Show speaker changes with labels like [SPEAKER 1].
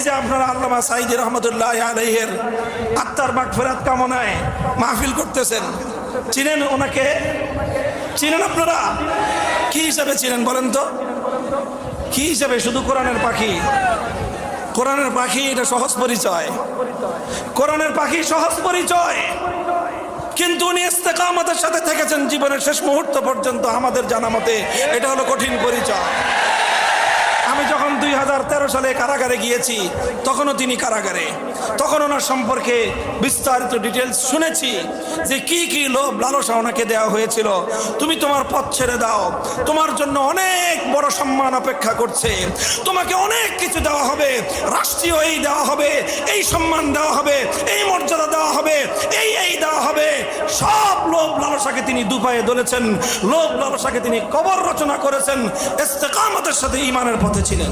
[SPEAKER 1] যে আপনারা আল্লামা সাঈদী রহমতুল্লাহ আলাইহির আত্মার মাগফিরাত কামনায় মাহফিল করতেছেন, চিনেন ওনাকে? চিনেন আপনারা? কি হিসাবে চিনেন বলেন তো? কি হিসাবে? শুধু কোরআনের পাখি? কোরআনের পাখি এটা সহজ পরিচয়, কোরআনের পাখি সহজ পরিচয়, কিন্তু উনি ইস্তেকামতের সাথে থেকেছেন জীবনের শেষ মুহূর্ত পর্যন্ত। আমাদের জানা মতে এটা হলো কঠিন পরিচয়। আমি যখন 2013 সালে কারাগারে গিয়েছি, তখনও তিনি কারাগারে, তখন ওনার সম্পর্কে বিস্তারিত ডিটেলস শুনেছি যে কি কি লোভ লালসা ওনাকে দেওয়া হয়েছিল। তুমি তোমার পথ ছেড়ে দাও, তোমার জন্য অনেক বড় সম্মান অপেক্ষা করছে, তোমাকে অনেক কিছু দেওয়া হবে, রাষ্ট্রীয় এই দেওয়া হবে, এই সম্মান দেওয়া হবে, এই মর্যাদা দেওয়া হবে, এই দেওয়া হবে। সব লোভ লালসাকে তিনি দুপায়ে ধরেছেন, লোভ লালসাকে তিনি কবর রচনা করেছেন, ইস্তেকামতের সাথে ঈমানের পথে ছিলেন।